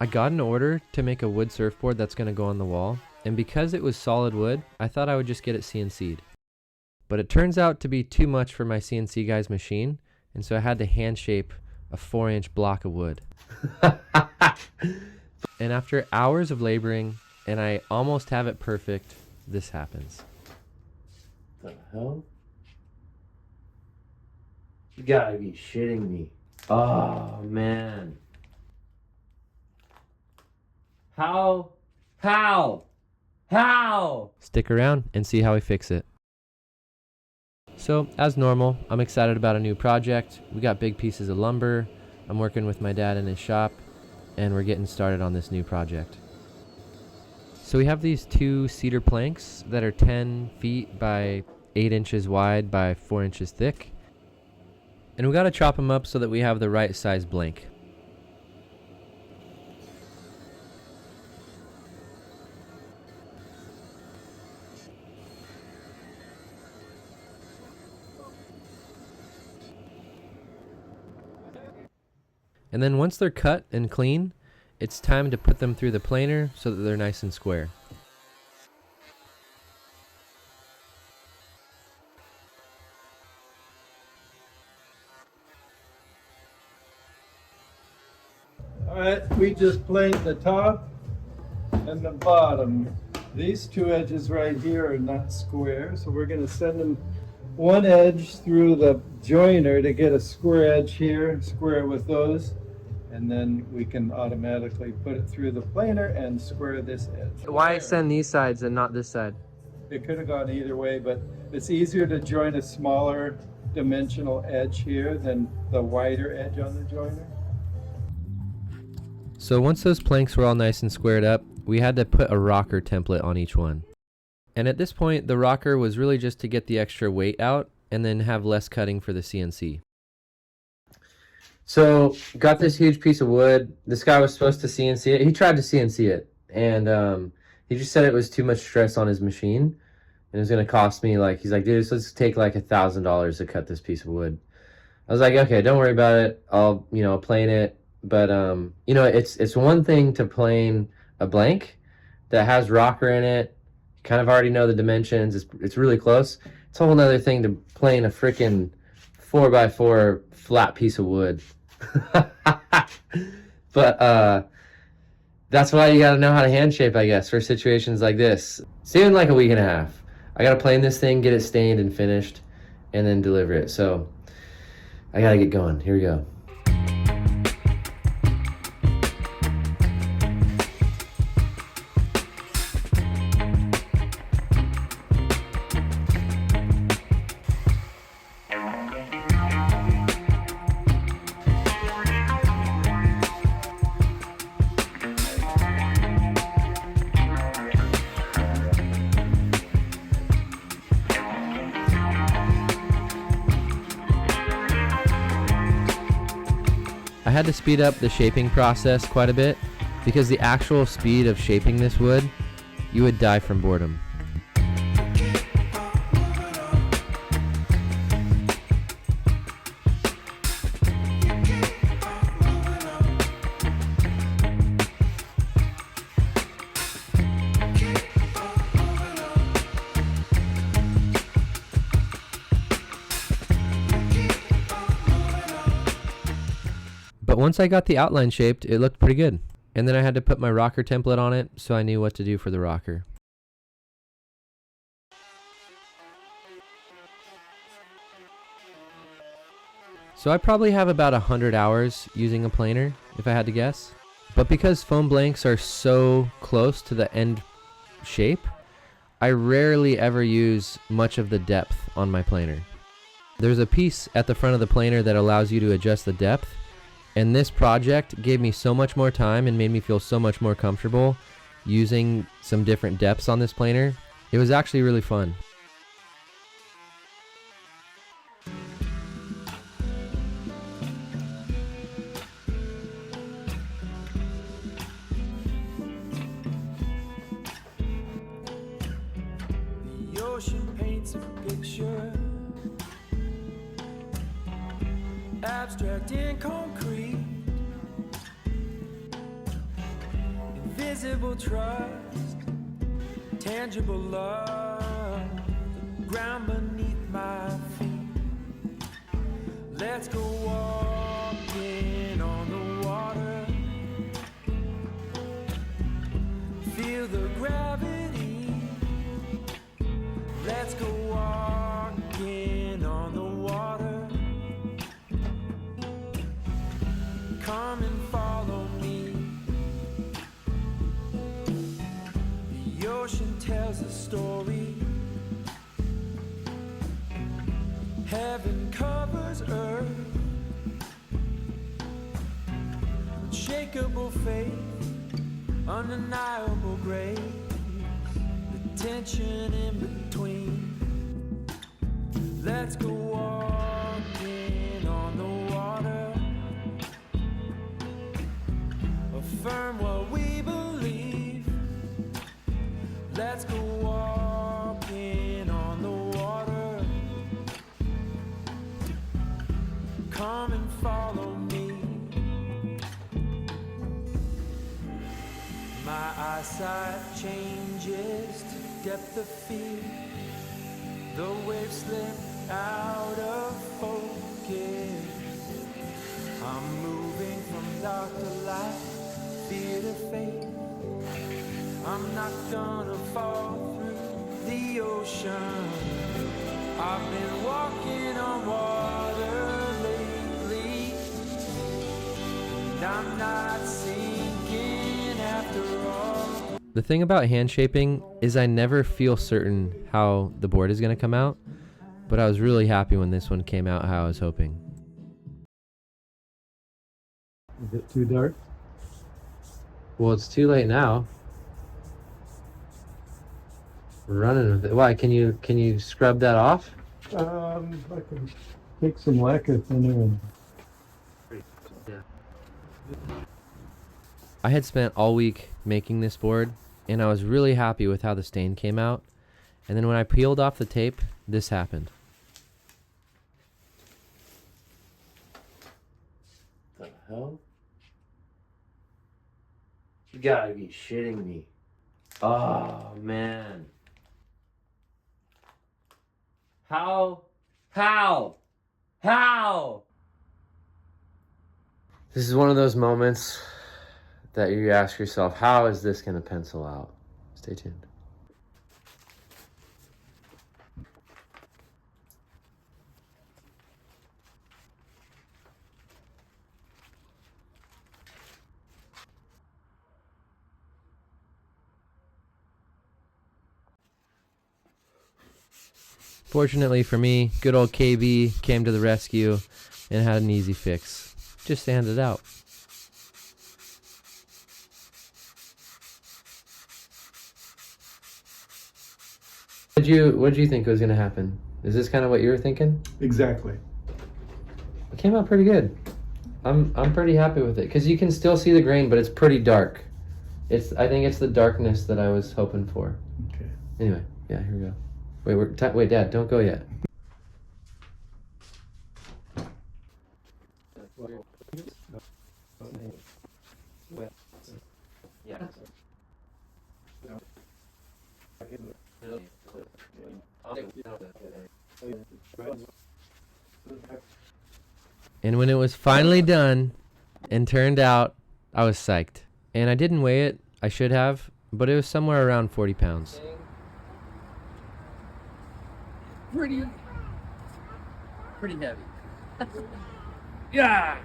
I got an order to make a wood surfboard that's going to go on the wall, and because it was solid wood, I thought I would just get it CNC'd. But it turns out to be too much for my CNC guy's machine, and so I had to hand shape a 4-inch block of wood. And after hours of laboring, and I almost have it perfect, this happens. The hell? You gotta be shitting me. Oh, man. How? Stick around and see how we fix it. So, as normal, I'm excited about a new project. We got big pieces of lumber. I'm working with my dad in his shop, and we're getting started on this new project. So we have these 2 cedar planks that are 10 feet by 8 inches wide by 4 inches thick. And we gotta chop them up so that we have the right size blank. And then once they're cut and clean, it's time to put them through the planer so that they're nice and square. Alright, we just planed the top and the bottom. These 2 edges right here are not square, so we're going to send them one edge through the joiner to get a square edge here, square with those, and then we can automatically put it through the planer and square this edge. Why send these sides and not this side? It could have gone either way, but it's easier to join a smaller dimensional edge here than the wider edge on the joiner. So once those planks were all nice and squared up, we had to put a rocker template on each one. And at this point, the rocker was really just to get the extra weight out and then have less cutting for the CNC. So got this huge piece of wood. This guy was supposed to CNC it. He tried to CNC it, and he just said it was too much stress on his machine, and it was gonna cost me he's like, dude, let's take like $1,000 to cut this piece of wood. I was like, okay, don't worry about it. I'll plane it. But it's one thing to plane a blank that has rocker in it. You kind of already know the dimensions. It's really close. It's a whole other thing to plane a freaking 4x4 flat piece of wood. But that's why you gotta know how to hand shape, I guess, for situations like this. It's in like a week and a half. I gotta plane this thing, get it stained and finished, and then deliver it. So I gotta get going. Here we go. I had to speed up the shaping process quite a bit because the actual speed of shaping this wood, you would die from boredom. But once I got the outline shaped, it looked pretty good. And then I had to put my rocker template on it, so I knew what to do for the rocker. So I probably have about 100 hours using a planer, if I had to guess. But because foam blanks are so close to the end shape, I rarely ever use much of the depth on my planer. There's a piece at the front of the planer that allows you to adjust the depth. And this project gave me so much more time and made me feel so much more comfortable using some different depths on this planer. It was actually really fun. The ocean paints a picture, abstract and concrete. invisible trust, tangible love, the ground beneath my feet. Let's go walking on the water, feel the gravity. Let's go walking on the water, come and follow me. The ocean tells a story, heaven covers earth, unshakable faith, undeniable grace, the tension in between. Let's go walking on the water, affirm what we believe. Let's go walking on the water, come and follow me. My eyesight changes to depth of field, the waves slip out of focus. I'm moving from dark to light, fear to faith. I'm not gonna fall through the ocean. I've been walking on water lately, and I'm not sinking after all. The thing about hand shaping is I never feel certain how the board is going to come out, but I was really happy when this one came out how I was hoping. Is it too dark? Well, it's too late now. We're running with it. Why? Can you scrub that off? I can take some lacquer thinner and I had spent all week making this board, and I was really happy with how the stain came out. And then when I peeled off the tape, this happened. The hell? You gotta be shitting me. Oh, man. How? This is one of those moments that you ask yourself, how is this going to pencil out? Stay tuned. Fortunately for me, good old KB came to the rescue and had an easy fix. Just sand it out. What did you think was going to happen? Is this kind of what you were thinking? exactly. It came out pretty good. I'm pretty happy with it because you can still see the grain, but it's pretty dark. I think it's the darkness that I was hoping for. Okay. Anyway, yeah, here we go. Wait, Dad, don't go yet. And when it was finally done and turned out, I was psyched. And I didn't weigh it. I should have, but it was somewhere around 40 pounds. Pretty heavy. Yeah!